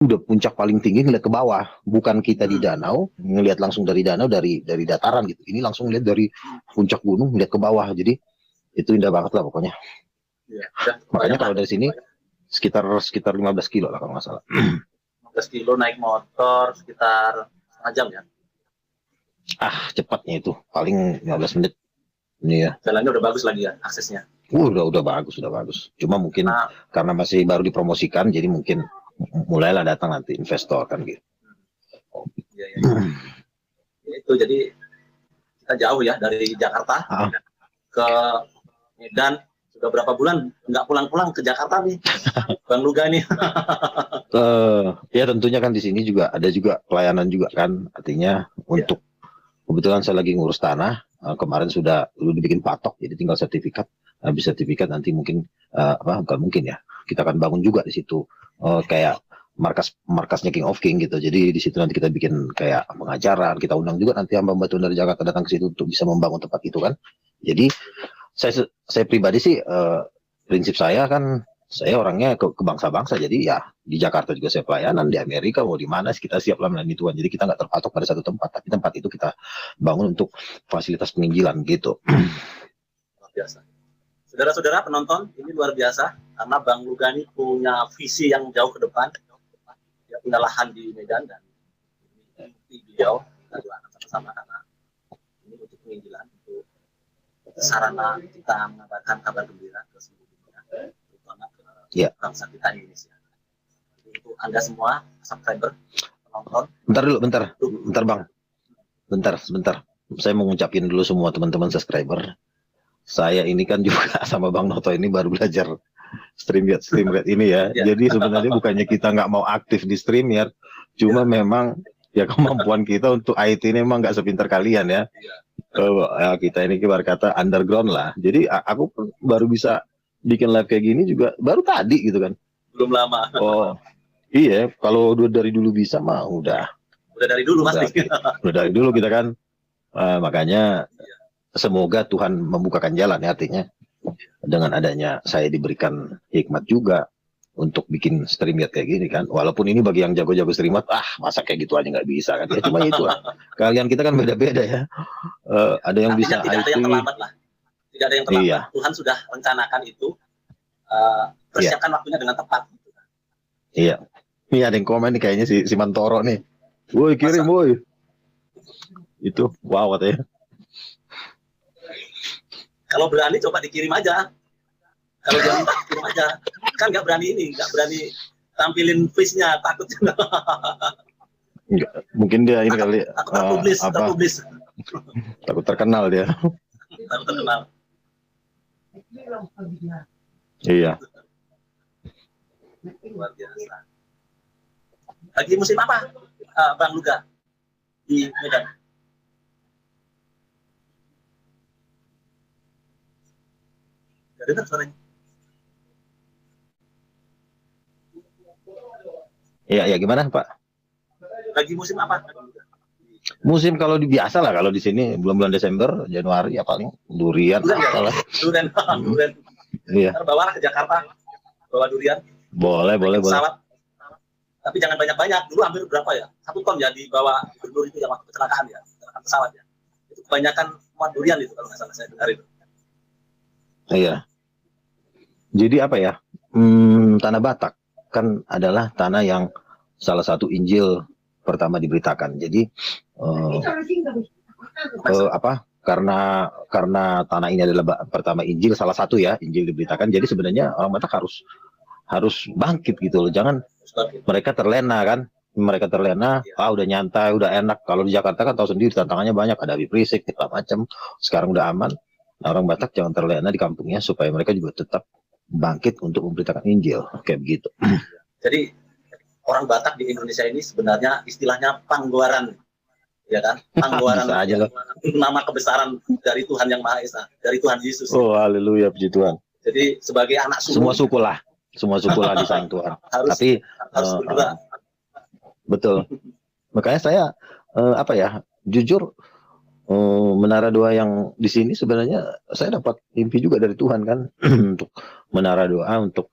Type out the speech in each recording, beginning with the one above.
udah puncak paling tinggi ngeliat ke bawah, bukan kita di danau ngelihat langsung dari danau, dari dataran gitu. Ini langsung lihat dari puncak gunung ngeliat ke bawah, jadi itu indah banget lah pokoknya. Ya, makanya kalau dari sini sekitar 15 kilo lah kalau nggak salah. 15 kilo naik motor sekitar setengah jam ya. Cepatnya itu paling 15 menit. Ini ya. Jalannya udah bagus lagi ya aksesnya. Udah bagus. Cuma mungkin karena masih baru dipromosikan, jadi mungkin mulailah datang nanti investor kan gitu. Ya. Itu jadi kita jauh ya dari Jakarta ke Medan. Sudah berapa bulan nggak pulang-pulang ke Jakarta nih, Bang Luga nih. Ya tentunya kan di sini juga ada juga pelayanan juga kan, artinya untuk kebetulan saya lagi ngurus tanah. Kemarin sudah dibikin patok, jadi tinggal sertifikat. Habis sertifikat nanti mungkin bukan mungkin ya, kita akan bangun juga di situ kayak markasnya King of King gitu. Jadi di situ nanti kita bikin kayak pengajaran, kita undang juga nanti hamba batu dari Jakarta datang ke situ untuk bisa membangun tempat itu kan. Jadi saya pribadi sih prinsip saya kan, saya orangnya ke bangsa-bangsa, jadi ya di Jakarta juga saya pelayanan, di Amerika mau di mana kita siap lah melayani Tuhan. Jadi kita nggak terpatok pada satu tempat, tapi tempat itu kita bangun untuk fasilitas penginjilan gitu. Luar biasa. Saudara-saudara penonton, ini luar biasa karena Bang Lugani punya visi yang jauh ke depan. Dia punya lahan di Medan dan ini beliau kita doakan sama-sama karena ini untuk penginjilan, untuk sarana kita mengabarkan kabar gembira ke seluruh dunia, terutama ke bangsa kita Indonesia. Untuk Anda semua subscriber, penonton. Bentar Bang. Sebentar. Saya mau ngucapin dulu semua teman-teman subscriber. Saya ini kan juga sama Bang Noto ini baru belajar StreamYard ini ya. Jadi sebenarnya bukannya kita nggak mau aktif di StreamYard, cuma memang ya kemampuan kita untuk IT ini memang nggak sepintar kalian ya. Kita ini kibar kata underground lah. Jadi aku baru bisa bikin live kayak gini juga baru tadi gitu kan. Belum lama. Oh iya, kalau dari dulu bisa mah udah dari dulu Mas. Udah dari dulu kita kan. Makanya semoga Tuhan membukakan jalan ya, artinya dengan adanya saya diberikan hikmat juga untuk bikin StreamYard kayak gini kan. Walaupun ini bagi yang jago-jago StreamYard, masa kayak gitu aja nggak bisa kan. Ya cuma itu lah. Kalian kita kan beda-beda ya. Ada yang bisa tidak ada yang terlambat lah. Tidak ada yang terlambat. Iya. Tuhan sudah rencanakan itu. Persiapkan waktunya dengan tepat. Iya. Ini ada yang komen nih kayaknya si Mantoro nih. Woi kirim woi. Itu wow katanya. Kalau berani coba dikirim aja. Kalau berani kirim aja. Kan nggak berani tampilin face-nya, takut. Mungkin dia ini kali terpublis. Takut terkenal dia. Takut terkenal. Iya. Luar biasa. Lagi musim apa, Bang Luga di Medan? Gak dengar suaranya. Iya, gimana Pak? Lagi musim apa? Musim kalau biasa lah, kalau di sini bulan-bulan Desember, Januari ya paling durian. Durian. Iya. Bawa ke Jakarta, bawa durian. Boleh. Tapi jangan banyak-banyak. Dulu hampir berapa ya? 1 ton ya dibawa gubernur itu yang waktu kecelakaan pesawat ya. Itu kebanyakan muat durian itu kalau nggak salah saya dengar itu. Iya. Jadi apa ya? Tanah Batak kan adalah tanah yang salah satu Injil pertama diberitakan. Jadi karena tanah ini adalah pertama Injil, salah satu ya Injil diberitakan. Jadi sebenarnya orang Batak harus bangkit gitu loh. Jangan mereka terlena kan. Mereka terlena, udah nyantai, udah enak. Kalau di Jakarta kan tahu sendiri tantangannya banyak, ada Habib Rizik, segala macam. Sekarang udah aman. Nah, orang Batak jangan terlena di kampungnya supaya mereka juga tetap bangkit untuk memberitakan Injil, kayak begitu. Jadi orang Batak di Indonesia ini sebenarnya istilahnya panggoran, ya kan? Panggoran aja nama kebesaran dari Tuhan Yang Maha Esa, dari Tuhan Yesus. Oh, haleluya, puji Tuhan. Jadi sebagai anak suku, semua suku lah di sayang Tuhan. Tapi harus betul. Makanya saya jujur menara doa yang di sini sebenarnya saya dapat mimpi juga dari Tuhan kan untuk menara doa untuk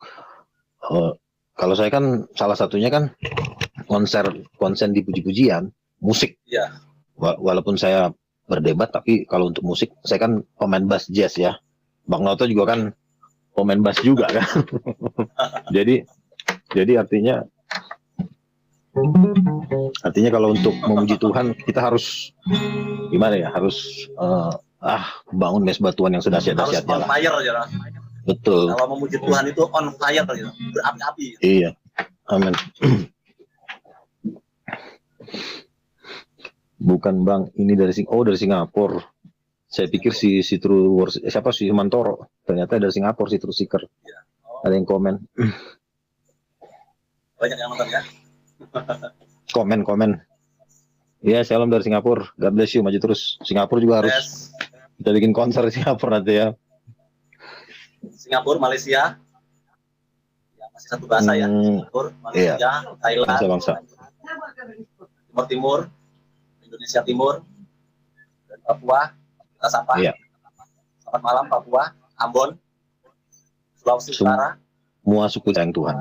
kalau saya kan salah satunya kan konsen di puji-pujian musik. Iya. Walaupun saya berdebat, tapi kalau untuk musik saya kan pemain bass jazz ya. Bang Noto juga kan pemain bass juga kan. jadi artinya kalau untuk memuji Tuhan kita harus gimana ya, harus bangun mesbah Tuhan yang sedahsyat-dahsyatnya harus on lah. fire aja lah. Betul. Kalau memuji Tuhan itu on fire gitu, berapi-api. Iya. Amin. Bukan Bang, ini dari dari Singapura. Saya pikir si siapa si Mantoro, ternyata dari Singapura si True Seeker. Ya. Oh. Ada yang komen. Banyak yang nonton ya. komen. Iya, salam dari Singapura. God bless you, maju terus. Singapura juga harus kita bikin konser di Singapura nanti ya. Singapura, Malaysia. Ya, masih satu bahasa ya. Singapura, Malaysia, iya. Thailand, bangsa. Timur, Indonesia Timur, dan Papua. Kita sapa. Iya. Selamat malam Papua, Ambon, Sulawesi Utara. Semua suku sayang Tuhan.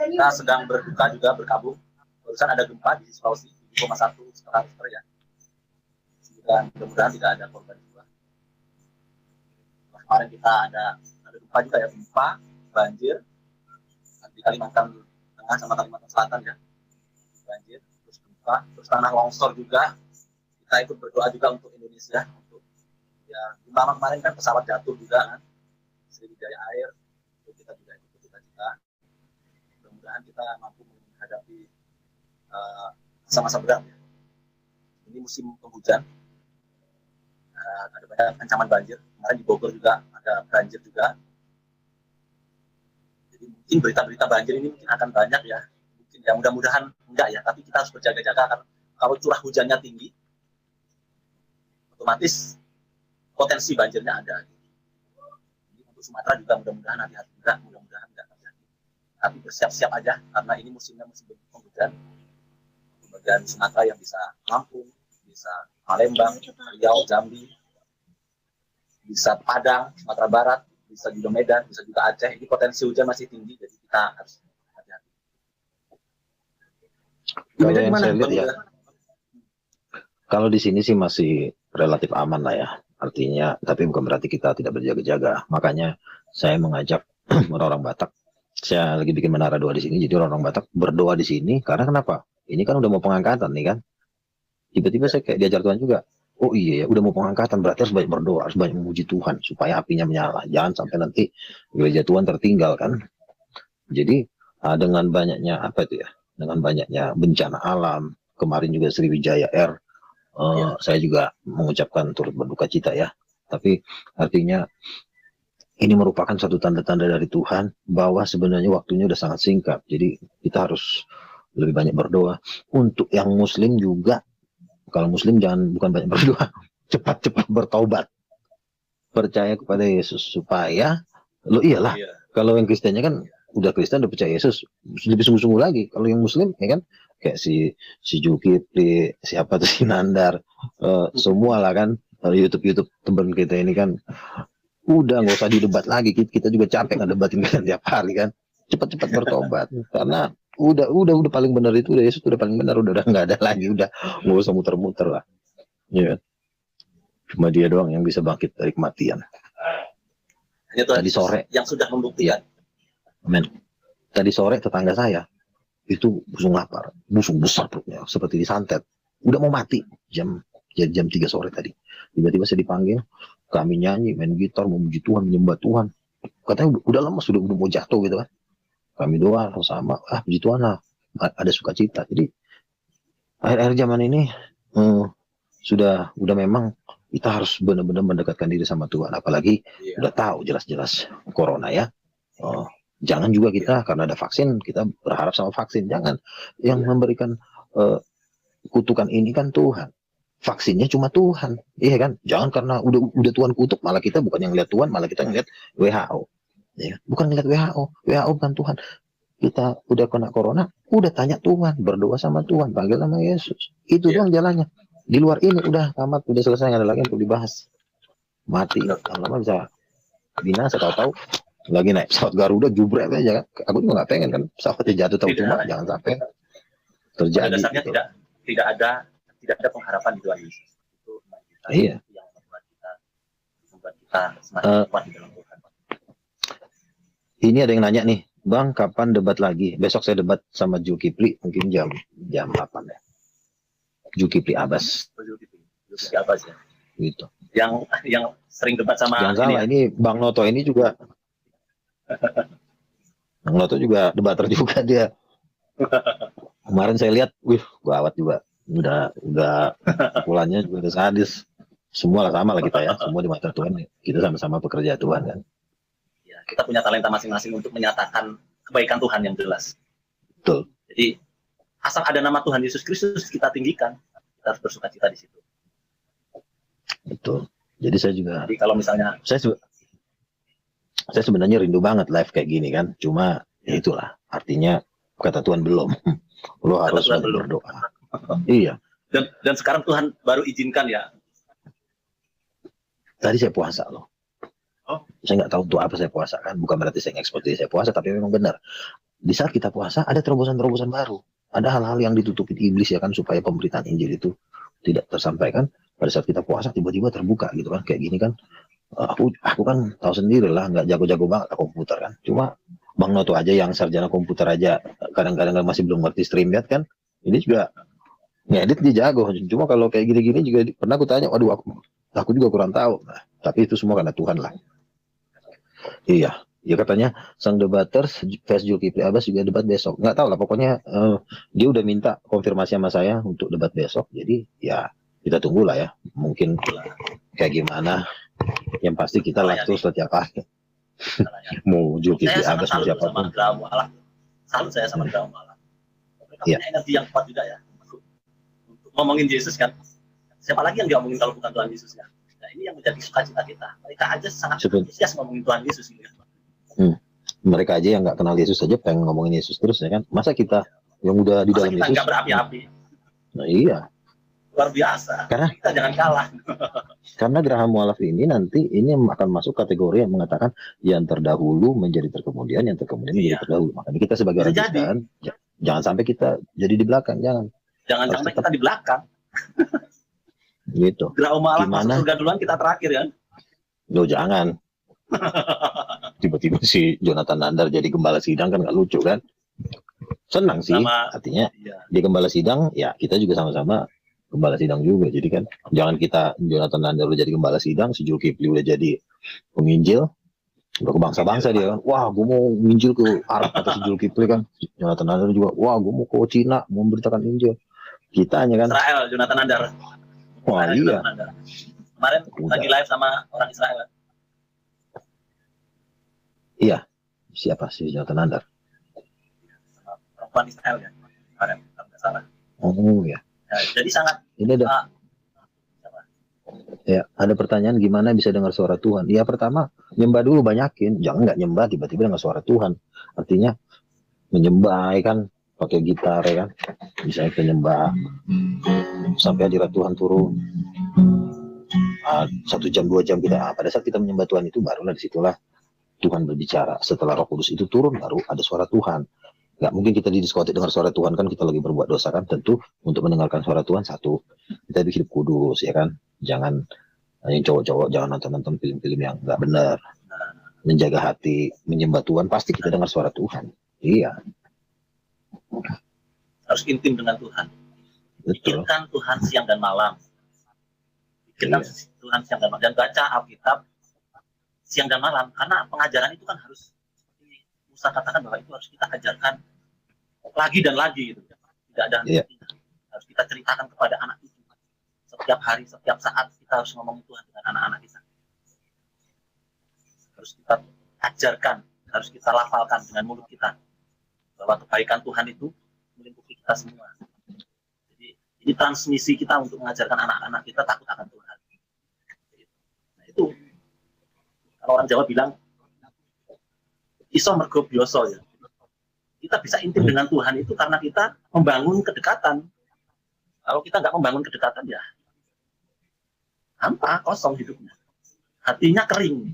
Kita sedang berduka juga berkabung. Barusan ada gempa di Sulawesi 7,1 skala Richter ya. Dan mudah-mudahan tidak ada korban jiwa. Kemarin kita ada gempa juga ya, gempa, banjir di Kalimantan Tengah sama Kalimantan Selatan ya, banjir, terus gempa, terus tanah longsor juga. Kita ikut berdoa juga untuk Indonesia, untuk ya kemarin kan pesawat jatuh juga kan, Sriwijaya Air, kita juga ikut berduka. Mudah-mudahan kita mampu menghadapi masa-masa berat ya. Ini musim penghujan, ada banyak ancaman banjir. Kemarin di Bogor juga ada banjir juga. Jadi mungkin berita-berita banjir ini mungkin akan banyak ya. Mungkin ya mudah-mudahan enggak ya, tapi kita harus berjaga-jaga karena kalau curah hujannya tinggi, otomatis potensi banjirnya ada. Jadi untuk Sumatera juga mudah-mudahan hati-hati juga, mudah-mudahan enggak terjadi. Tapi bersiap-siap aja karena ini musimnya musim penghujan. Bagian Sumatera yang bisa Lampung, bisa Palembang, Riau, Jambi, bisa Padang, Sumatera Barat, bisa juga Medan, bisa juga Aceh. Ini potensi hujan masih tinggi, jadi kita harus hati-hati. Kalau yang saya lihat ya, kalau di sini sih masih relatif aman lah ya. Artinya, tapi bukan berarti kita tidak berjaga-jaga. Makanya saya mengajak orang-orang Batak. Saya lagi bikin menara doa di sini, jadi orang-orang Batak berdoa di sini. Karena kenapa? Ini kan udah mau pengangkatan nih kan. Tiba-tiba saya kayak diajar Tuhan juga. Oh iya ya, udah mau pengangkatan, berarti harus banyak berdoa, harus banyak memuji Tuhan supaya apinya menyala. Jangan sampai nanti gereja Tuhan tertinggal kan. Jadi dengan banyaknya apa itu ya? Dengan banyaknya bencana alam, kemarin juga Sriwijaya Air, saya juga mengucapkan turut berduka cita ya. Tapi artinya ini merupakan satu tanda-tanda dari Tuhan bahwa sebenarnya waktunya udah sangat singkat. Jadi kita harus lebih banyak berdoa. Untuk yang Muslim juga, kalau Muslim bukan banyak berdoa, cepat-cepat bertaubat, percaya kepada Yesus supaya iyalah. Kalau yang Kristennya kan udah Kristen udah percaya Yesus, lebih sungguh-sungguh lagi. Kalau yang Muslim ya kan kayak si Zulkifli, siapa tuh si Nandar, semua lah kan, YouTube teman kita ini kan udah nggak usah didebat lagi. Kita juga capek ngedebatin kan tiap hari kan. Cepat-cepat bertobat karena udah paling benar itu, udah Yesus udah paling benar, udah nggak ada lagi, udah nggak usah muter-muter lah. Ya. Cuma dia doang yang bisa bangkit dari kematian. Tadi sore yang sudah membuktikan. Amin. Tadi sore tetangga saya itu busung lapar, busung besar perutnya seperti disantet, udah mau mati jam 3 sore tadi. Tiba-tiba saya dipanggil, kami nyanyi, main gitar, memuji Tuhan, menyembah Tuhan. Katanya udah lemas, udah mau jatuh gitu kan. Kami doa sama, puji Tuhan lah, ada sukacita. Jadi akhir-akhir zaman ini sudah memang kita harus benar-benar mendekatkan diri sama Tuhan. Apalagi udah tahu jelas-jelas corona ya. Jangan juga kita karena ada vaksin kita berharap sama vaksin. Jangan, yang memberikan kutukan ini kan Tuhan. Vaksinnya cuma Tuhan, iya kan? Jangan karena udah Tuhan kutuk malah kita bukan yang lihat Tuhan, malah kita ngeliat WHO. Ya, bukan ngeliat WHO bukan Tuhan. Kita udah kena corona, udah tanya Tuhan, berdoa sama Tuhan, panggil nama Yesus. Itu doang jalannya. Di luar ini udah tamat, udah selesai, nggak ada lagi untuk dibahas. Mati, lama-lama bisa binasa, tahu-tahu lagi naik pesawat Garuda jubret aja kan. Aku juga nggak pengen kan pesawatnya jatuh, tahu Tidak, cuma jangan sampai pada terjadi dasarnya gitu. tidak ada pengharapan di Tuhan Yesus. Itu kita Iya. yang membuat kita semakin kuat di dalam Tuhan. Ini ada yang nanya nih, Bang, kapan debat lagi? Besok saya debat sama Zulkifli, mungkin jam 8 ya. Zulkifli Abbas. Zulkifli Abbas ya. Gitu. Yang sering debat sama Jangan salah, ini Bang Noto ini juga. Bang Noto juga debater juga dia. Kemarin saya lihat, gawat juga. Udah pukulannya juga udah sadis. Semua lah sama lah kita ya, semua di mata Tuhan. Kita sama-sama pekerja Tuhan kan. Ya, kita punya talenta masing-masing untuk menyatakan kebaikan Tuhan yang jelas. Betul. Jadi asal ada nama Tuhan Yesus Kristus kita tinggikan, kita harus bersukacita di situ. Betul. Jadi saya juga. Jadi kalau misalnya saya sebenarnya rindu banget live kayak gini kan. Cuma ya itulah artinya kata Tuhan belum. Lo harus berdoa. Iya. Dan sekarang Tuhan baru izinkan ya. Tadi saya puasa loh. Oh. Saya nggak tahu untuk apa saya puasa kan. Bukan berarti saya ngekspos diri saya puasa, tapi memang benar. Di saat kita puasa ada terobosan-terobosan baru. Ada hal-hal yang ditutupi iblis ya kan supaya pemberitaan Injil itu tidak tersampaikan. Pada saat kita puasa tiba-tiba terbuka gitu kan. Kayak gini kan. Aku kan tahu sendiri lah nggak jago-jago banget komputer kan. Cuma Bang Noto aja yang sarjana komputer aja kadang-kadang masih belum ngerti StreamYard kan. Ini juga ngedit dia jago. Cuma kalau kayak gini-gini juga pernah aku tanya, waduh aku juga kurang tahu. Nah, tapi itu semua karena Tuhan lah. Iya, ya katanya sang debater Fes Zulkifli Abbas juga debat besok. Nggak tahu lah, pokoknya dia udah minta konfirmasi sama saya untuk debat besok. Jadi ya kita tunggu lah ya. Mungkin kayak gimana. Yang pasti kita langsung setiap hari. Mau Zulkifli Abbas mau siapapun. Salut saya sama Graham Malah. Mereka punya energi yang kuat juga ya. Untuk ngomongin Yesus kan. Siapa lagi yang diomongin kalau bukan Tuhan Yesus kan? Nah ini yang menjadi sukacita kita. Mereka aja sangat antusias ngomongin Tuhan Yesus gitu. Mereka aja yang nggak kenal Yesus saja pengen ngomongin Yesus terus ya kan. Masa kita yang udah di dalam Yesus nggak berapi-api. Nah iya. Luar biasa. Karena kita jangan kalah. Karena Graham Mualaf ini nanti ini akan masuk kategori yang mengatakan yang terdahulu menjadi terkemudian, yang terkemudian menjadi terdahulu. Makanya kita sebagai orang Kristen jangan sampai kita jadi di belakang, jangan sampai kita di belakang. Gitu. Graham Mualaf masuk surga duluan, kita terakhir kan? Loh jangan. Tiba-tiba si Jonathan Nandar jadi gembala sidang kan nggak lucu kan? Senang sih, artinya dia gembala sidang, ya kita juga sama-sama gembala sidang juga. Jadi kan jangan kita Jonathan Nandar udah jadi gembala sidang, si Zulkifli udah jadi penginjil, udah ke bangsa-bangsa dia kan. Wah, gue mau nginjil ke Arab atau si Zulkifli kan. Jonathan Nandar juga, wah gue mau ke Cina mau memberitakan Injil. Kita hanya kan Israel, Jonathan Nandar. Wah iya. Kemarin lagi live sama orang Israel. Iya. Siapa sih Jonathan Nandar? Sama perempuan Israel ya. Kemarin kalau nggak salah. Oh ya. Ya, jadi sangat. Ini ada. Ya, ada pertanyaan gimana bisa dengar suara Tuhan? Ya pertama nyembah dulu banyakin, jangan nggak nyembah tiba-tiba dengar suara Tuhan. Artinya menyembah kan pakai gitar ya kan, misalnya kita nyembah sampai hadirat Tuhan turun 1 jam 2 jam kita. Pada saat kita menyembah Tuhan itu barulah disitulah Tuhan berbicara. Setelah Roh Kudus itu turun baru ada suara Tuhan. Nggak mungkin kita di diskotik dengar suara Tuhan kan kita lagi berbuat dosa kan. Tentu untuk mendengarkan suara Tuhan satu kita hidup kudus ya kan. Jangan yang cowok-cowok jangan nonton film-film yang nggak benar. Menjaga hati, menyembah Tuhan pasti kita dengar suara Tuhan. Iya. Harus intim dengan Tuhan. Pikirkan Tuhan siang dan malam. Pikirkan Tuhan siang dan malam. Dan baca Alkitab siang dan malam. Karena pengajaran itu kan harus, Musa katakan bahwa itu harus kita ajarkan lagi dan lagi. Gitu. Tidak ada harus kita ceritakan kepada anak itu. Setiap hari, setiap saat kita harus ngomong Tuhan dengan anak-anak kita. Harus kita ajarkan, harus kita lafalkan dengan mulut kita. Bahwa kebaikan Tuhan itu melingkupi kita semua. Jadi ini transmisi kita untuk mengajarkan anak-anak kita takut akan Tuhan. Nah itu kalau orang Jawa bilang iso mergo bioso ya. Kita bisa intim dengan Tuhan itu karena kita membangun kedekatan. Kalau kita nggak membangun kedekatan ya hampa, kosong hidupnya. Hatinya kering.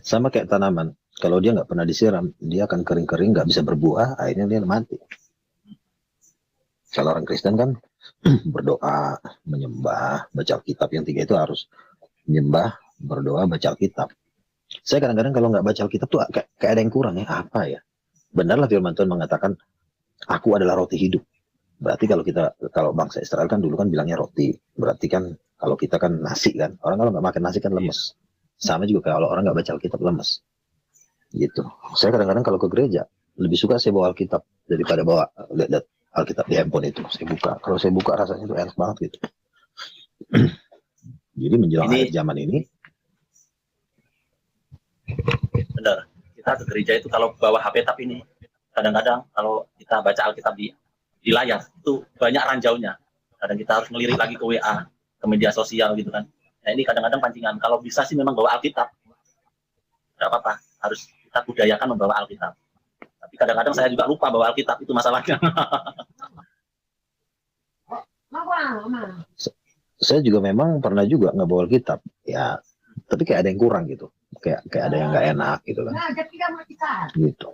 Sama kayak tanaman. Kalau dia nggak pernah disiram, dia akan kering-kering, nggak bisa berbuah, akhirnya dia mati. Kalau orang Kristen kan berdoa, menyembah, baca Alkitab, yang tiga itu harus menyembah, berdoa, baca Alkitab. Saya kadang-kadang kalau nggak baca Alkitab tuh kayak ada yang kurang ya, apa ya? Benarlah firman Tuhan mengatakan, aku adalah roti hidup. Berarti kalau bangsa Israel kan dulu kan bilangnya roti. Berarti kan kalau kita kan nasi kan. Orang kalau nggak makan nasi kan lemes. Sama juga kalau orang nggak baca Alkitab lemes. Gitu. Saya kadang-kadang kalau ke gereja lebih suka saya bawa Alkitab daripada bawa lihat Alkitab di handphone itu. Saya buka. Kalau saya buka rasanya itu enak banget gitu. Jadi menjelang akhir zaman ini. Benar. Kita ke gereja itu kalau bawa HP tab ini, kadang-kadang kalau kita baca Alkitab di layar itu banyak ranjaunya. Kadang kita harus ngelirik lagi ke WA, ke media sosial gitu kan. Nah ini kadang-kadang pancingan. Kalau bisa sih memang bawa Alkitab, tidak apa-apa. Harus kita budayakan membawa Alkitab. Tapi kadang-kadang saya juga lupa bawa Alkitab, itu masalahnya. Saya juga memang pernah juga nggak bawa Alkitab, ya. Tapi kayak ada yang kurang gitu. Kayak ada yang nggak enak gitu kan. Gitu.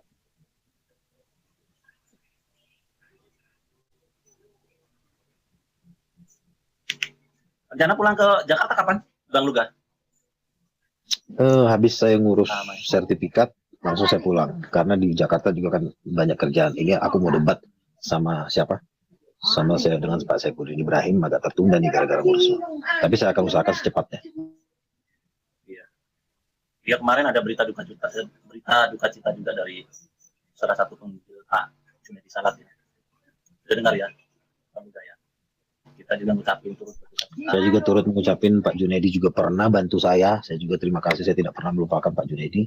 Rencana pulang ke Jakarta kapan, Bang Luga? Habis saya ngurus sertifikat, langsung saya pulang. Karena di Jakarta juga kan banyak kerjaan. Ini aku mau debat sama siapa? Sama saya dengan Pak Saifuddin Ibrahim, agak tertunda nih gara-gara ngurus. Tapi saya akan usahakan secepatnya. Ya kemarin ada berita duka cita juga dari salah satu penginjil Pak Junedi Salat ya. Sudah dengar ya, Bang Luga ya. Kita juga mengucapkan turut berduka cita. Saya juga turut mengucapin Pak Junedi juga pernah bantu saya. Saya juga terima kasih. Saya tidak pernah melupakan Pak Junedi.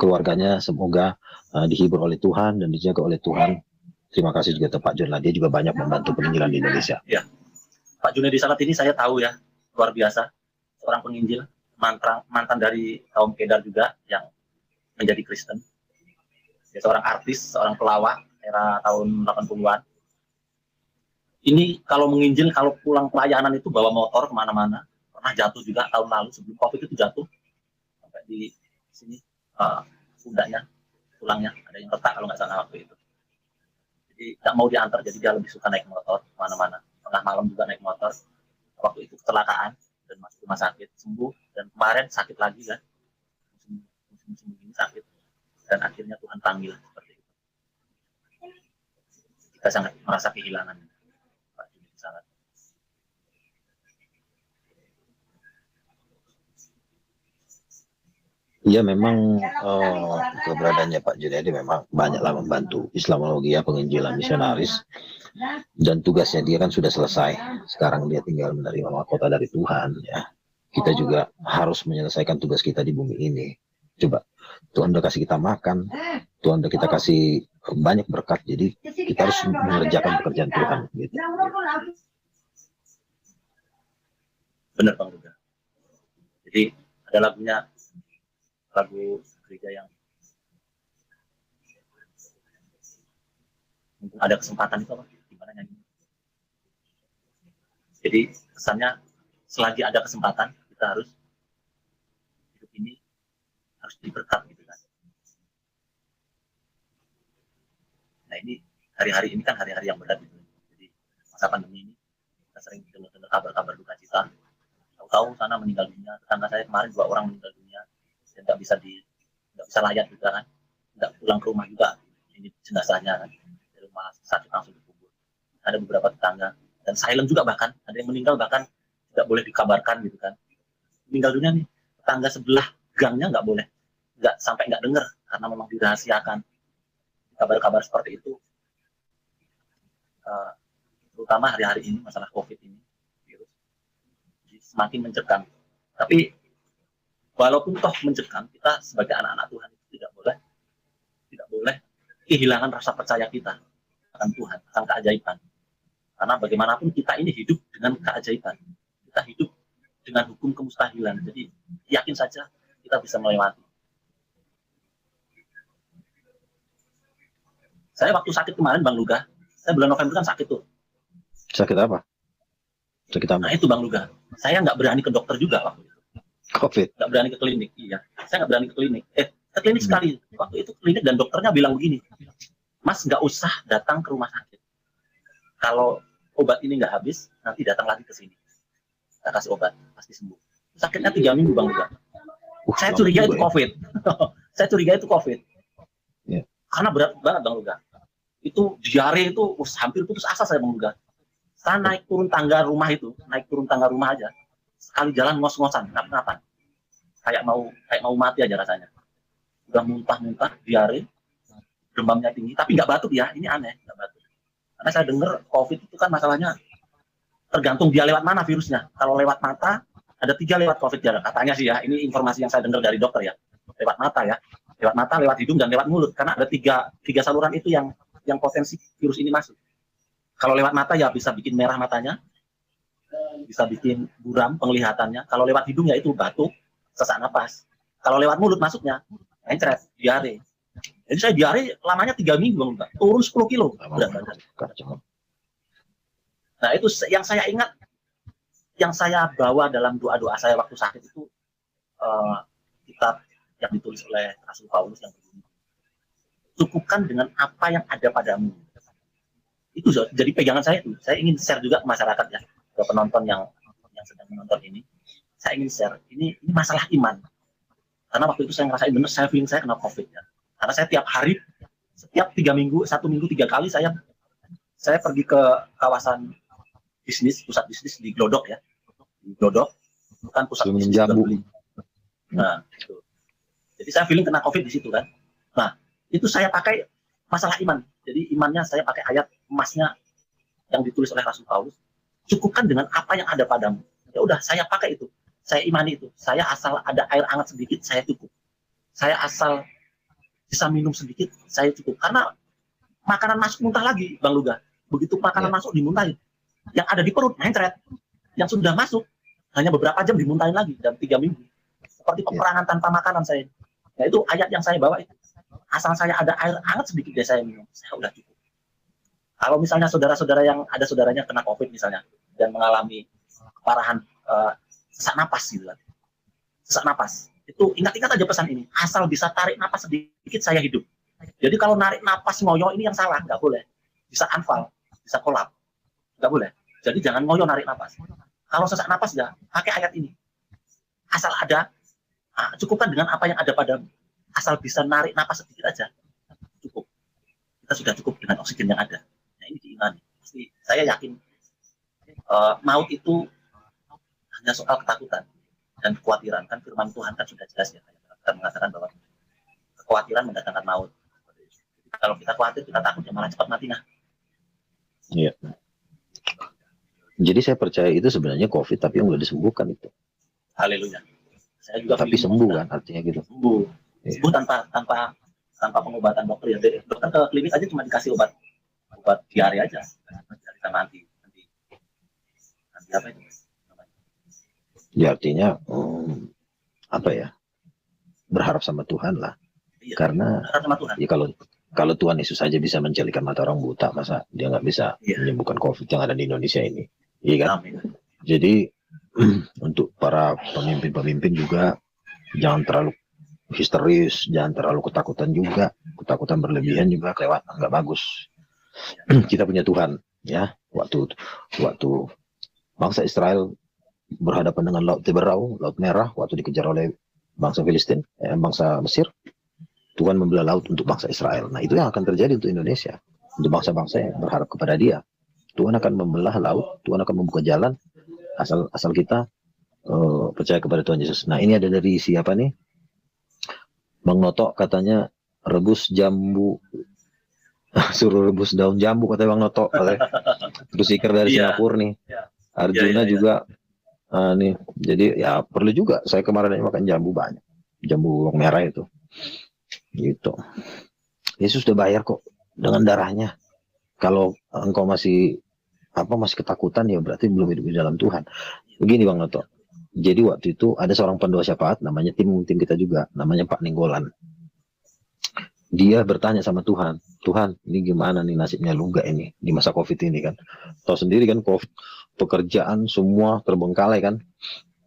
Keluarganya semoga dihibur oleh Tuhan dan dijaga oleh Tuhan. Terima kasih juga ke Pak Junedi. Dia juga banyak membantu penginjilan di Indonesia. Ya, Pak Junedi Salat ini saya tahu ya, luar biasa. Seorang penginjil, mantan dari kaum Kedar juga yang menjadi Kristen. Dia seorang artis, seorang pelawak era tahun 80-an. Ini kalau menginjil, kalau pulang pelayanan itu bawa motor kemana-mana. Pernah jatuh juga tahun lalu sebelum COVID itu jatuh. Sampai di sini pundaknya, tulangnya ada yang retak kalau nggak salah waktu itu. Jadi nggak mau diantar, jadi dia lebih suka naik motor kemana-mana. Tengah malam juga naik motor. Waktu itu kecelakaan dan masuk rumah sakit, sembuh. Dan kemarin sakit lagi kan. Musim ini sakit. Dan akhirnya Tuhan panggil seperti itu. Kita sangat merasa kehilangan. Iya memang keberadaannya Pak Junedi memang banyaklah membantu Islamologi ya, penginjilan misionaris, dan tugasnya dia kan sudah selesai. Sekarang dia tinggal menerima mahkota dari Tuhan ya. Kita juga harus menyelesaikan tugas kita di bumi ini. Coba Tuhan udah kasih kita makan, Tuhan udah kita kasih banyak berkat, jadi kita harus mengerjakan pekerjaan Tuhan. Gitu. Benar Bang Luga. Jadi ada lagu gereja yang ada kesempatan itu apa? Gimana nyanyi? Jadi pesannya selagi ada kesempatan kita harus hidup ini harus diberkat gitu kan. Nah ini hari-hari ini kan hari-hari yang berat gitu. Jadi masa pandemi ini kita sering dengar kabar-kabar duka cita. Tahu-tahu sana meninggal dunia. Tetangga saya kemarin 2 orang meninggal dunia. Dan nggak bisa layak juga kan, nggak pulang ke rumah juga ini jenazahnya kan, dari rumah sakit langsung dikubur. Ada beberapa tetangga dan silent juga, bahkan ada yang meninggal bahkan tidak boleh dikabarkan gitu kan, meninggal dunia nih, tetangga sebelah gangnya nggak sampai nggak dengar karena memang dirahasiakan. Kabar-kabar seperti itu terutama hari-hari ini masalah COVID ini virus semakin mencekam. Tapi walaupun toh mencekam, kita sebagai anak-anak Tuhan itu tidak boleh kehilangan rasa percaya kita akan Tuhan, akan keajaiban. Karena bagaimanapun kita ini hidup dengan keajaiban. Kita hidup dengan hukum kemustahilan. Jadi yakin saja kita bisa melewati. Saya waktu sakit kemarin Bang Luga, saya bulan November kan sakit tuh. Sakit apa? Sakit apa? Nah itu Bang Luga, saya nggak berani ke dokter juga waktu itu. COVID. nggak berani ke klinik. Iya, saya nggak berani ke klinik. Ke klinik sekali. Waktu itu klinik dan dokternya bilang begini, Mas nggak usah datang ke rumah sakit. Kalau obat ini nggak habis, nanti datang lagi ke sini. Saya kasih obat, pasti sembuh. Sakitnya 3 minggu Bang Luga. Saya curiga itu COVID. Saya curiga itu COVID. Ya. Karena berat banget Bang Luga. Itu diare itu hampir putus asa saya Bang Luga. Saya naik turun tangga rumah itu, naik turun tangga rumah aja. Sekali jalan ngos-ngosan, kenapa? Kayak mau mati aja rasanya. Udah muntah-muntah, diare, demamnya tinggi, tapi nggak batuk ya. Ini aneh, nggak batuk. Karena saya dengar COVID itu kan masalahnya tergantung dia lewat mana virusnya. Kalau lewat mata, ada 3 lewat COVID jarak. Katanya sih ya, ini informasi yang saya dengar dari dokter ya. Lewat mata ya, lewat mata, lewat hidung dan lewat mulut. Karena ada tiga saluran itu yang potensi virus ini masuk. Kalau lewat mata ya bisa bikin merah matanya, bisa bikin buram penglihatannya. Kalau lewat hidung ya itu batuk, sesak napas. Kalau lewat mulut masuknya, encret, diare. Jadi saya diare lamanya 3 minggu, Bang, turun 10 kilo berat badan. Nah itu yang saya ingat, yang saya bawa dalam doa-doa saya waktu sakit itu kitab yang ditulis oleh Rasul Paulus yang berbunyi, cukupkan dengan apa yang ada padamu. Itu jadi pegangan saya itu. Saya ingin share juga ke masyarakat ya, ke penonton yang sedang menonton ini. Saya ingin share, ini masalah iman. Karena waktu itu saya ngerasain bener, saya feeling saya kena COVID ya. Karena saya tiap hari, setiap 3 minggu, 1 minggu 3 kali saya pergi ke kawasan bisnis, pusat bisnis di Glodok ya. Di Glodok, bukan pusat bisnis jambu. Nah, itu. Jadi saya feeling kena COVID di situ kan. Nah, itu saya pakai masalah iman. Jadi imannya saya pakai ayat emasnya yang ditulis oleh Rasul Paulus. Cukupkan dengan apa yang ada padamu. Ya udah, saya pakai itu. Saya imani itu. Saya asal ada air hangat sedikit, saya cukup. Saya asal bisa minum sedikit, saya cukup. Karena makanan masuk muntah lagi, Bang Luga. Begitu makanan masuk dimuntahin. Yang ada di perut, mencret. Yang sudah masuk, hanya beberapa jam dimuntahin lagi dalam 3 minggu. Seperti peperangan tanpa makanan saya. Nah itu ayat yang saya bawa itu. Asal saya ada air hangat sedikit deh saya minum, saya udah cukup. Kalau misalnya saudara-saudara yang ada saudaranya kena COVID misalnya dan mengalami keparahan sesak napas gitu kan. Sesak napas. Itu ingat-ingat aja pesan ini. Asal bisa tarik napas sedikit saya hidup. Jadi kalau narik napas ngoyo ini yang salah, nggak boleh. Bisa anfal, bisa kolap. Nggak boleh. Jadi jangan ngoyo narik napas. Kalau sesak napas ya pakai ayat ini. Asal ada, cukupkan dengan apa yang ada padamu. Asal bisa narik napas sedikit aja, cukup. Kita sudah cukup dengan oksigen yang ada. Nah ini diimani. Pasti saya yakin maut itu hanya soal ketakutan dan kekhawatiran. Kan firman Tuhan kan sudah jelas ya. Kita mengatakan bahwa kekhawatiran mendatangkan maut. Kalau kita khawatir, kita takut, ya malah cepat mati nah. Iya. Jadi saya percaya itu sebenarnya COVID, tapi yang udah disembuhkan itu. Haleluya. Saya juga tapi sembuh kan, artinya gitu. Sembuh. Sembuh tanpa pengobatan dokter ya. Dokter ke klinik aja cuma dikasih obat diare aja. Sama anti apa itu? Ya artinya apa ya? Berharap sama Tuhan lah. Iya, karena sama Tuhan. Ya kalau Tuhan Yesus saja bisa mencelikan mata orang buta, masa dia nggak bisa menyembuhkan COVID yang ada di Indonesia ini? Iya kan? Amin. Jadi untuk para pemimpin-pemimpin juga jangan terlalu histeris, jangan terlalu ketakutan juga, ketakutan berlebihan juga kelewatan, nggak bagus. Kita punya Tuhan, ya. Waktu bangsa Israel berhadapan dengan Laut Teberau, Laut Merah, waktu dikejar oleh bangsa Filistin, bangsa Mesir, Tuhan membelah laut untuk bangsa Israel. Nah itu yang akan terjadi untuk Indonesia, untuk bangsa-bangsa yang berharap kepada Dia. Tuhan akan membelah laut, Tuhan akan membuka jalan, asal kita percaya kepada Tuhan Yesus. Nah ini ada dari siapa nih? Bang Noto katanya rebus jambu, suruh rebus daun jambu katanya Bang Noto. Terus Iker dari Singapura nih, Arjuna juga nih. Jadi ya perlu juga. Saya kemarin makan jambu banyak, jambu bawang merah itu, gitu. Yesus sudah bayar kok dengan darahnya. Kalau engkau masih ketakutan ya berarti belum hidup di dalam Tuhan. Begini Bang Noto. Jadi waktu itu ada seorang pendoa syafaat, namanya tim kita juga, namanya Pak Ninggolan. Dia bertanya sama Tuhan, Tuhan ini gimana nih nasibnya Luga ini di masa COVID ini kan? Tahu sendiri kan, COVID, pekerjaan semua terbengkalai kan?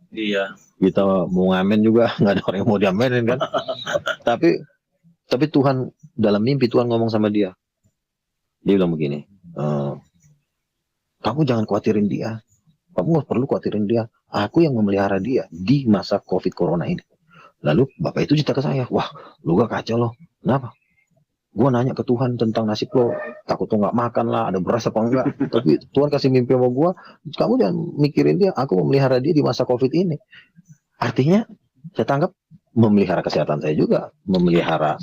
Iya. Kita mau ngamen juga nggak ada orang yang mau diamenin kan. Tapi Tuhan dalam mimpi Tuhan ngomong sama dia. Dia bilang begini, kamu jangan khawatirin dia. Kamu nggak perlu khawatirin dia. Aku yang memelihara dia di masa COVID Corona ini. Lalu Bapak itu cerita ke saya, wah lu gak kacau loh. Kenapa? Gue nanya ke Tuhan tentang nasib lo. Takut lo nggak makan lah, ada beras apa enggak. Tapi Tuhan kasih mimpi sama gue, kamu jangan mikirin dia. Aku memelihara dia di masa COVID ini. Artinya saya tangkap memelihara kesehatan saya juga, memelihara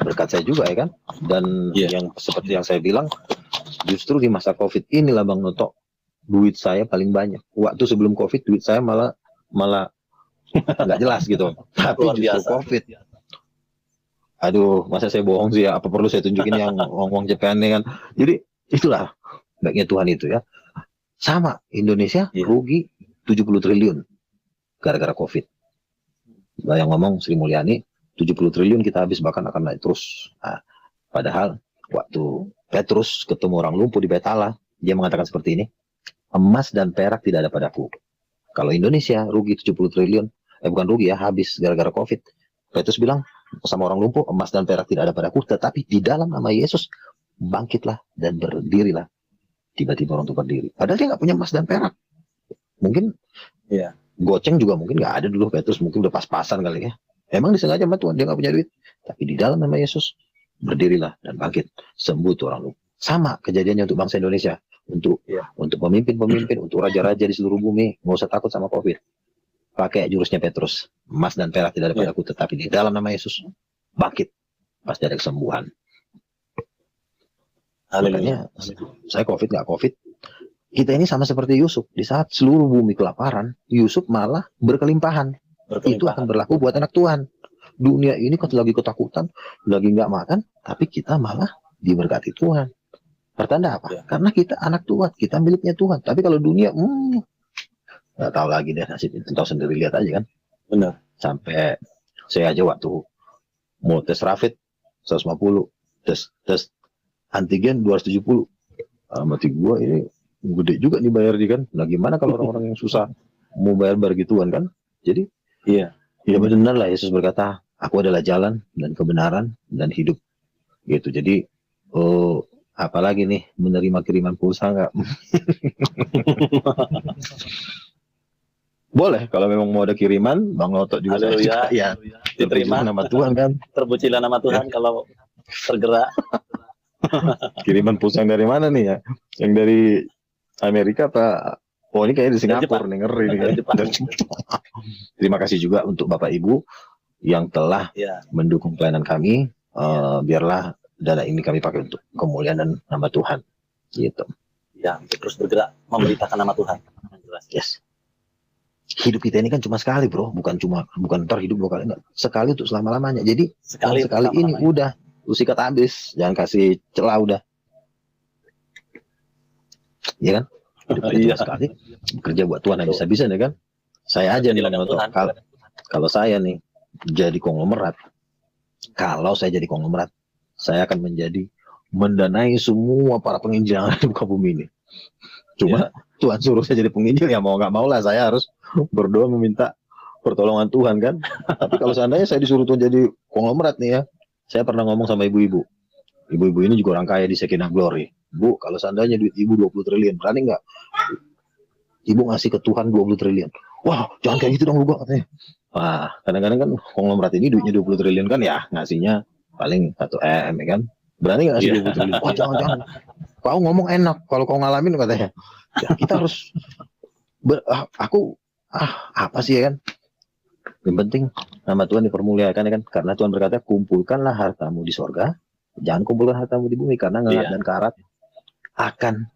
berkat saya juga ya kan. Dan yang seperti yang saya bilang, justru di masa COVID inilah Bang Noto, duit saya paling banyak. Waktu sebelum COVID duit saya malah nggak jelas gitu. Tapi justru COVID. Aduh, masa saya bohong sih ya? Apa perlu saya tunjukin yang ngomong Jepang nih kan? Jadi itulah baiknya Tuhan itu ya. Sama Indonesia rugi 70 triliun gara-gara COVID. Yang ngomong Sri Mulyani 70 triliun kita habis, bahkan akan naik terus. Nah, padahal waktu Petrus ketemu orang lumpuh di Betala, dia mengatakan seperti ini, emas dan perak tidak ada padaku. Kalau Indonesia rugi 70 triliun, bukan rugi ya, habis gara-gara COVID. Petrus bilang sama orang lumpuh, emas dan perak tidak ada padaku, tetapi di dalam nama Yesus bangkitlah dan berdirilah. Tiba-tiba orang itu berdiri. Padahal dia nggak punya emas dan perak. Mungkin goceng juga mungkin nggak ada dulu Petrus, mungkin udah pas-pasan kali ya. Emang disengaja sama Tuhan, dia nggak punya duit. Tapi di dalam nama Yesus berdirilah dan bangkit, sembuh tuh orang lumpuh. Sama kejadiannya untuk bangsa Indonesia, untuk pemimpin-pemimpin, untuk raja-raja di seluruh bumi, nggak usah takut sama COVID. Pakai jurusnya Petrus, emas dan perak tidak ada padaku, tetapi di dalam nama Yesus bangkit, pasti ada kesembuhan. Makanya saya COVID nggak COVID, kita ini sama seperti Yusuf. Di saat seluruh bumi kelaparan, Yusuf malah berkelimpahan. Itu akan berlaku buat anak Tuhan. Dunia ini kan lagi ketakutan, lagi nggak makan, tapi kita malah diberkati Tuhan. Pertanda apa? Karena kita anak Tuhan, kita miliknya Tuhan. Tapi kalau dunia, nggak tahu lagi deh nasib itu, tahu sendiri, lihat aja kan. Benar. Sampai saya aja waktu mau tes rapid 150, tes antigen 270. Mati gua ini gede juga nih bayar di kan. Nah gimana kalau orang-orang yang susah mau bayar gituan kan? Jadi ya benar lah, Yesus berkata, aku adalah jalan dan kebenaran dan hidup. Gitu. Jadi apalagi nih menerima kiriman pulsa nggak? Boleh kalau memang mau ada kiriman, Bang Noto juga saya juga ya diterima nama Tuhan kan. Terpujilah nama Tuhan kalau tergerak. Kiriman pulsa yang dari mana nih ya? Yang dari Amerika apa? Oh ini kayaknya di Singapura nih, ngeri nih. Dari Terima kasih juga untuk Bapak Ibu yang telah mendukung pelayanan kami. Biarlah dana ini kami pakai untuk kemuliaan dan nama Tuhan. Gitu. Ya, untuk terus bergerak memberitakan nama Tuhan. Yes. Hidup kita ini kan cuma sekali, bro. Bukan ntar hidup 2 kali, enggak. Sekali untuk selama-lamanya. Jadi sekali ini udah lu sikat habis, jangan kasih celah udah. Iya kan? Hidup kita cuma sekali, bekerja buat Tuhan yang bisa-bisa ya kan? Saya aja nih kalau saya nih jadi konglomerat. Kalau saya jadi konglomerat, saya akan mendanai semua para penginjil yang ada di muka bumi ini. Cuma Tuhan suruh saya jadi penginjil, ya mau nggak mau lah saya harus berdoa meminta pertolongan Tuhan kan. Tapi kalau seandainya saya disuruh Tuhan jadi konglomerat nih ya, saya pernah ngomong sama ibu-ibu. Ibu-ibu ini juga orang kaya di Shekinah Glory. Bu, kalau seandainya duit ibu 20 triliun, berani nggak? Ibu ngasih ke Tuhan 20 triliun. Wah, jangan kayak gitu dong lu, katanya. Wah, kadang-kadang kan konglomerat ini duitnya 20 triliun kan ya, ngasihnya paling 1 M ya kan. Berani nggak ngasih 20 triliun? Wah, jangan. Kau ngomong enak, kalau kau ngalamin katanya. Ya, kita harus apa sih ya kan? Yang penting nama Tuhan dipermuliakan ya kan, karena Tuhan berkata kumpulkanlah hartamu di sorga, jangan kumpulkan hartamu di bumi, karena ngelap dan karat akan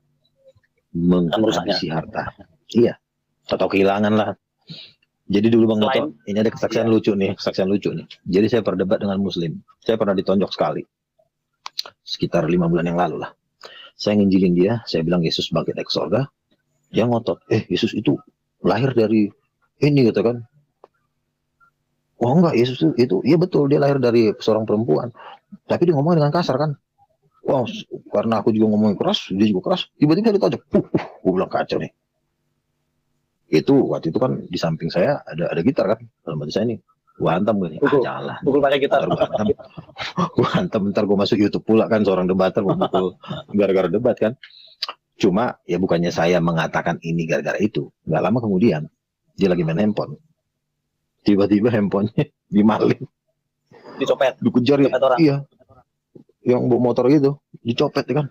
menghabisi harta. Iya, atau kehilangan lah. Jadi dulu Bang Noto, ini ada kesaksian lucu nih. Jadi saya berdebat dengan Muslim, saya pernah ditonjok sekali, sekitar 5 bulan yang lalu lah. Saya nginjilin dia, saya bilang Yesus bangkit dari sorga. Dia ngotot, Yesus itu lahir dari ini gitu kan. Oh enggak, Yesus itu iya betul, dia lahir dari seorang perempuan. Tapi dia ngomong dengan kasar kan. Wah, karena aku juga ngomongin keras, dia juga keras. Tiba-tiba ditonjok. Gue bilang kacau nih. Itu waktu itu kan di samping saya ada gitar kan, dalam hati saya nih, gua hantam gue nih, Pukul. janganlah, Pukul pakai gitar. ntar gua hantam, gua hantam, ntar gua masuk YouTube pula kan, seorang debater gua pukul gara-gara debat kan. Cuma ya bukannya saya mengatakan ini gara-gara itu, nggak lama kemudian dia lagi main handphone, tiba-tiba handphonenya dimaling, Dicopet. dikejar ya, Copet orang. iya, yang bawa motor gitu, dicopet ya kan.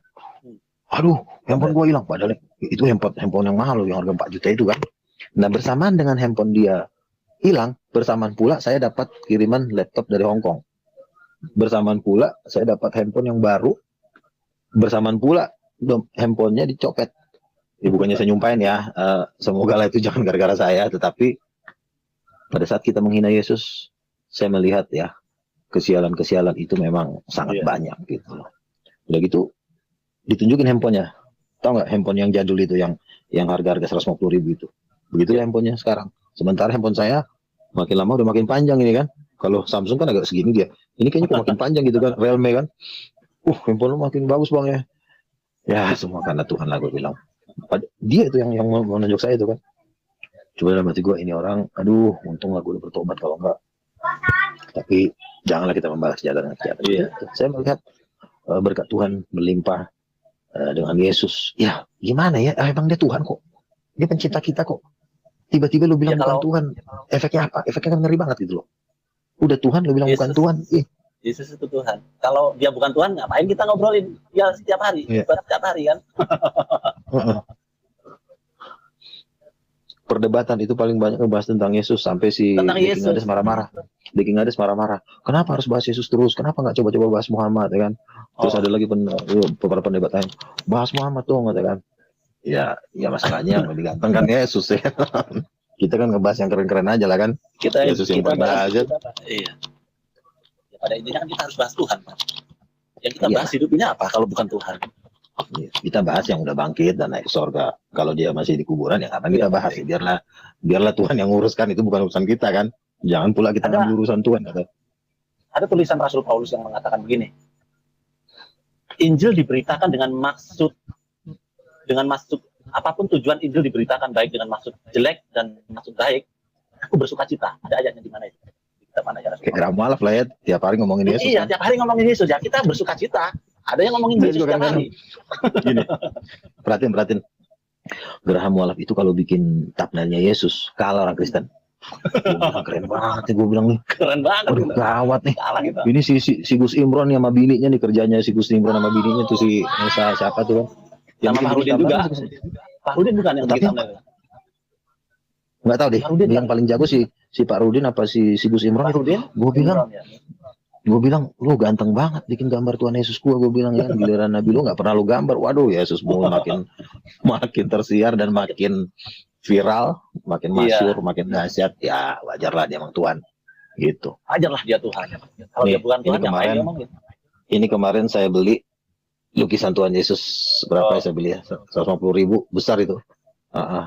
Aduh, handphone gua hilang, padahal itu handphone yang mahal loh, yang harga 4 juta itu kan. Nah, bersamaan dengan handphone dia hilang, bersamaan pula saya dapat kiriman laptop dari Hong Kong. Bersamaan pula saya dapat handphone yang baru. Bersamaan pula handphonenya dicopet. Ya, bukannya saya nyumpain ya, semoga lah itu jangan gara-gara saya. Tetapi pada saat kita menghina Yesus, saya melihat ya kesialan-kesialan itu memang sangat banyak gitu loh. Udah gitu ditunjukin handphonenya. Tahu nggak handphone yang jadul itu yang harga-harga 150.000 itu. Begitulah handphonenya sekarang. Sementara handphone saya makin lama udah makin panjang ini kan. Kalau Samsung kan agak segini dia. Ini kayaknya kok makin panjang gitu kan. Realme kan. Handphone lu makin bagus bang ya. Ya semua karena Tuhan lah gue bilang. Dia itu yang menunjuk saya itu kan. Coba dalam hati gue, ini orang, aduh untung lah gue udah bertobat, kalau enggak. Tapi janganlah kita membalas kejahatan dengan kejahatan. Iya. Saya melihat berkat Tuhan berlimpah dengan Yesus. Ya gimana ya, emang dia Tuhan kok. Dia pencipta kita kok. Tiba-tiba lu bilang ya, bukan Tuhan. Efeknya apa? Efeknya kan ngeri banget gitu loh. Udah Tuhan lu bilang Yesus, bukan Tuhan. Yesus itu Tuhan. Kalau dia bukan Tuhan, ngapain kita ngobrolin ya setiap hari? Setiap hari kan. Perdebatan itu paling banyak ngebahas tentang Yesus, sampai si King Hades marah-marah. King Hades marah-marah. Kenapa harus bahas Yesus terus? Kenapa nggak coba-coba bahas Muhammad ya kan? Terus ada lagi beberapa pendebat lain, bahas Muhammad dong ya kan? Ya masalahnya yang lebih ganteng kan Yesus ya. Kita kan ngebahas yang keren-keren aja lah kan. Yesus yang paling aja. Iya. Ya, pada intinya kan kita harus bahas Tuhan. Yang kita bahas hidup ini apa kalau bukan Tuhan? Kita bahas yang udah bangkit dan naik ke surga. Kalau dia masih di kuburan ya ngapain kita bahas? Biarlah Tuhan yang nguruskan, itu bukan urusan kita kan. Jangan pula kita ngambil urusan Tuhan. Ada tulisan Rasul Paulus yang mengatakan begini. Injil diberitakan dengan maksud apapun tujuan Injil diberitakan, baik dengan maksud jelek dan maksud baik, aku bersuka cita. Ada ayatnya di mana itu? Kita mana ya? Kayak Ramalaf lah ya, tiap hari ngomongin Yesus. Iya, kan? Tiap hari ngomongin Yesus ya. Kita bersuka cita. Ada yang ngomongin Yesus tiap hari. Gini, perhatiin. Geraham Mualaf itu kalau bikin thumbnailnya Yesus, kalah orang Kristen. Keren banget nih, gue bilang nih. Keren banget. Waduh, gawat nih. Ini si Gus Imron sama bininya nih, kerjanya si Gus Imron sama bininya tuh si siapa tuh kan? Sama Pak Rudin juga. Pak Rudin bukan yang bikin thumbnail. Nggak tahu deh. Yang paling jago si Pak Rudin apa si Gus Imron itu. Gue bilang, lu ganteng banget bikin gambar Tuhan Yesus gue bilang ya, giliran Nabi lu nggak pernah lu gambar. Waduh, Yesus mau makin tersiar dan makin viral, makin masyhur, makin dahsyat. Ya wajarlah dia emang Tuhan gitu. Wajarlah dia Tuhan. Kalau dia bukan Tuhan, ini kemarin saya beli lukisan Tuhan Yesus berapa ya saya beli ya, 150.000, besar itu.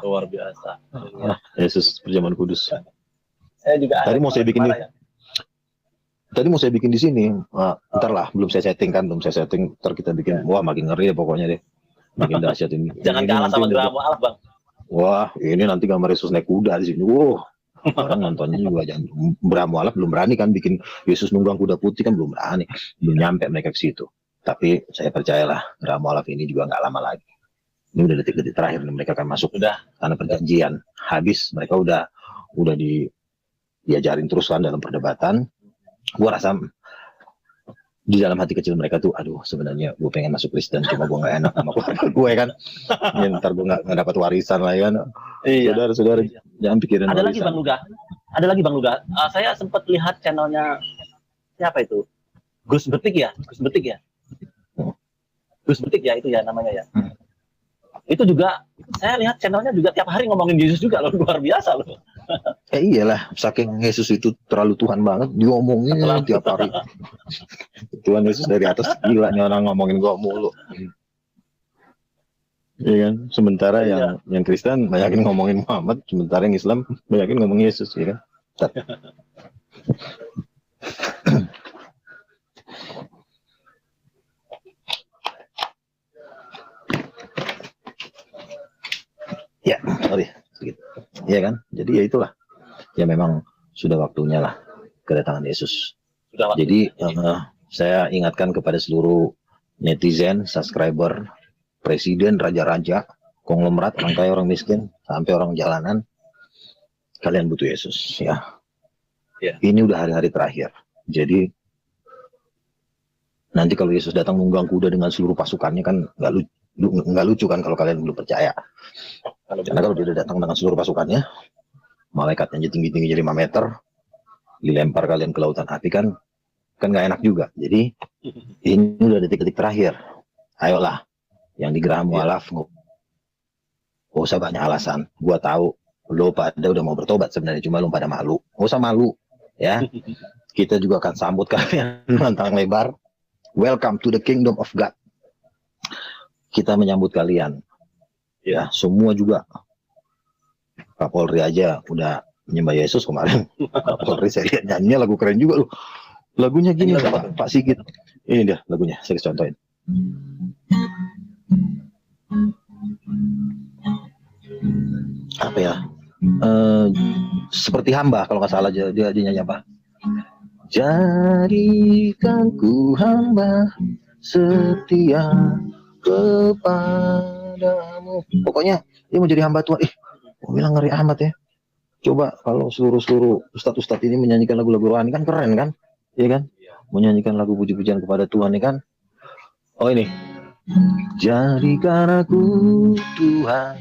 Luar biasa. Yesus perjamuan kudus. Saya juga tadi mau saya bikin di sini. Ntar lah, belum saya setting. Ntar kita bikin. Wah, makin ngeri ya pokoknya deh. Makin dahsyat ini. Jangan kalah sama Geraham Mualaf, Bang. Wah, ini nanti gambar Yesus naik kuda di sini. Orang nontonnya juga jangan. Geraham Mualaf belum berani kan bikin Yesus nunggang kuda putih kan, belum berani. Belum nyampe mereka ke situ. Tapi saya percayalah, Geraham Mualaf ini juga nggak lama lagi. Ini udah detik-detik terakhir nih, mereka akan masuk. Udah. Karena perjanjian habis, mereka udah diajarin terus kan dalam perdebatan. Gue rasa di dalam hati kecil mereka tuh, aduh sebenarnya gue pengen masuk Kristen, cuma gue nggak enak sama keluarga gue kan. Ya, ntar gue nggak dapat warisan lah kan. Iya. Saudara, jangan pikirin ada warisan. Ada lagi Bang Luga. Saya sempat lihat channelnya siapa itu? Gus Betik ya. Gus Betik ya, itu ya namanya ya. Itu juga saya lihat channelnya juga tiap hari ngomongin Yesus juga loh, luar biasa loh. Iyalah, saking Yesus itu terlalu Tuhan banget, diomongin tiap hari. Tuhan Yesus dari atas, gila nih orang ngomongin gua mulu. Iya kan? Sementara yang Kristen banyakin ngomongin Muhammad, sementara yang Islam banyakin ngomongin Yesus, ya kan? Ya, sorry, sedikit. ya kan? Jadi ya itulah, ya memang sudah waktunya lah kedatangan Yesus. Sudah Jadi waktunya. saya ingatkan kepada seluruh netizen, subscriber, presiden, raja-raja, konglomerat, orang kaya, orang miskin, sampai orang jalanan, kalian butuh Yesus, ya. Ya. Ini udah hari-hari terakhir. Jadi nanti kalau Yesus datang nunggang kuda dengan seluruh pasukannya kan nggak lucu kan kalau kalian belum percaya. Karena kalau dia datang dengan seluruh pasukannya, malaikatnya tinggi-tinggi jadi 5 meter, dilempar kalian ke lautan api kan nggak enak juga. Jadi ini udah detik-detik terakhir. Ayolah, yang di Geraha Mualaf, nggak usah banyak alasan. Gua tahu lo pada udah mau bertobat sebenarnya, cuma lo pada malu. Nggak usah malu, ya. Kita juga akan sambut kalian lantang lebar. Welcome to the kingdom of God. Kita menyambut kalian. Ya, semua juga. Kapolri aja udah menyembah Yesus kemarin. Kapolri saya lihat nyanyinya lagu keren juga loh. Lagunya gini Pak Sigit. Ini dia lagunya, saya contohin. Apa ya? Seperti hamba kalau nggak salah dia nyanyi apa? Jadikan ku hamba setia kepadamu. Pokoknya dia mau jadi hamba Tuhan. Mau bilang ngeri amat ya. Coba kalau seluruh ustadz-ustadz ini menyanyikan lagu-lagu rohani kan keren kan? Iya kan? Menyanyikan lagu puji-pujian kepada Tuhan ya kan? Oh ini. Jadikan aku Tuhan,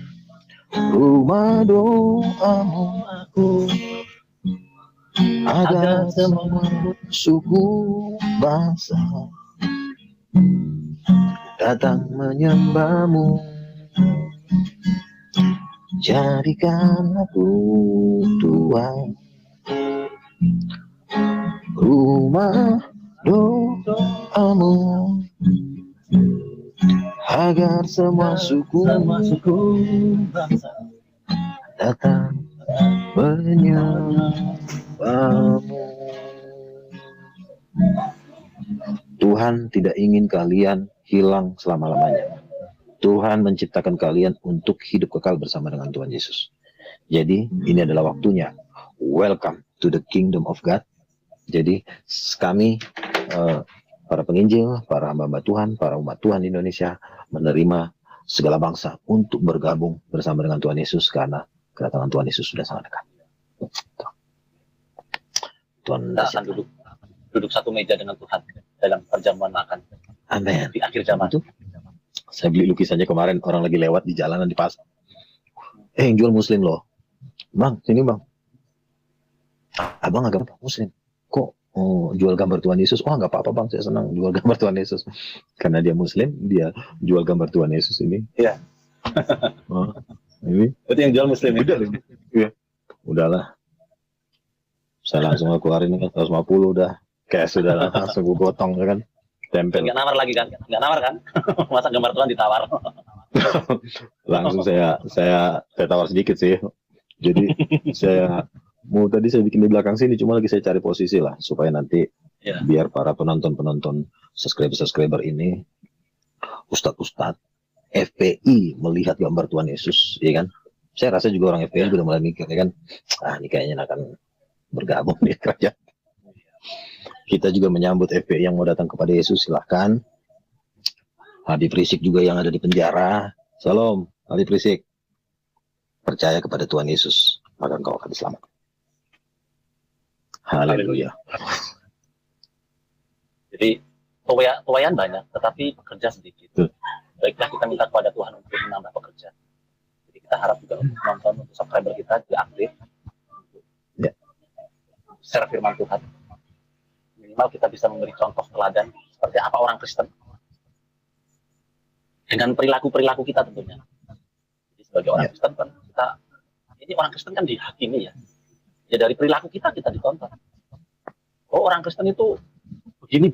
rumah doamu aku, agar semua suku bangsa datang menyembahmu. Jadikan aku Tuhan, rumah doamu, agar semua suku bangsa datang menyembahmu. Tuhan tidak ingin kalian hilang selama-lamanya. Tuhan menciptakan kalian untuk hidup kekal bersama dengan Tuhan Yesus. Jadi ini adalah waktunya. Welcome to the kingdom of God. Jadi kami para penginjil, para hamba-hamba Tuhan, para umat Tuhan di Indonesia menerima segala bangsa untuk bergabung bersama dengan Tuhan Yesus karena kedatangan Tuhan Yesus sudah sangat dekat. Tuhan kita akan duduk satu meja dengan Tuhan dalam perjamuan makan. Amin. Di akhir zaman. Itu, saya beli lukisannya kemarin, orang lagi lewat di jalanan di pasar. Yang jual Muslim loh. Bang, sini bang. Abang agama Muslim. Kok jual gambar Tuhan Yesus? Oh nggak apa-apa bang, saya senang jual gambar Tuhan Yesus. Karena dia Muslim, dia jual gambar Tuhan Yesus ini. Iya. Ini. Berarti yang jual Muslim udah, ya. Udahlah. Saya langsung keluarin kan 150 udah. Cash sudah langsung gue potong kan. Tempel. Nggak nawar lagi kan? Nggak nawar kan? Masa gambar Tuhan ditawar? Langsung saya tawar sedikit sih. Jadi tadi saya bikin di belakang sini, cuma lagi saya cari posisi lah supaya nanti biar para penonton subscriber ini, ustadz FPI melihat gambar Tuhan Yesus, ya kan? Saya rasa juga orang FPI udah mulai mikir, ya kan? Ini kayaknya akan bergabung di kerajaan. Kita juga menyambut FPI yang mau datang kepada Yesus, silahkan. Habib Rizik juga yang ada di penjara. Salam, Habib Rizik. Percaya kepada Tuhan Yesus, maka engkau akan diselamatkan. Haleluya. Jadi tuayan banyak, tetapi pekerja sedikit. Baiklah kita minta kepada Tuhan untuk menambah pekerja. Jadi kita harap juga untuk penonton, untuk subscriber kita juga aktif. Share firman Tuhan. Minimal kita bisa memberi contoh teladan seperti apa orang Kristen. Dengan perilaku-perilaku kita tentunya. Jadi sebagai orang Kristen kan ini orang Kristen kan dihakimi ya. Ya dari perilaku kita ditonton. Oh orang Kristen itu begini.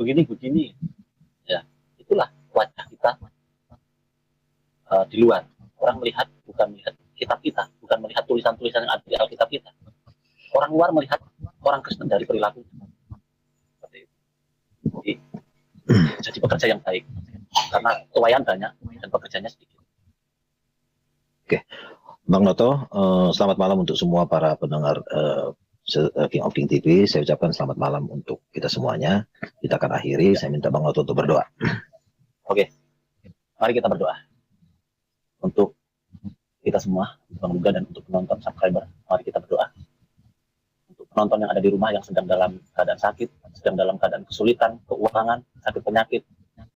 Ya itulah wajah kita di luar. Orang melihat bukan melihat kitab kita, bukan melihat tulisan-tulisan yang ada di Alkitab kita. Orang luar melihat orang Kristen dari perilaku. Seperti itu. Jadi pekerja yang baik. Karena tuayan banyak dan pekerjanya sedikit. Oke. Bang Noto, selamat malam untuk semua para pendengar King of King TV. Saya ucapkan selamat malam untuk kita semuanya. Kita akan akhiri. Saya minta Bang Noto untuk berdoa. Oke, mari kita berdoa untuk kita semua, Bang Luga, dan untuk penonton subscriber. Mari kita berdoa untuk penonton yang ada di rumah yang sedang dalam keadaan sakit, sedang dalam keadaan kesulitan, keuangan, sakit penyakit,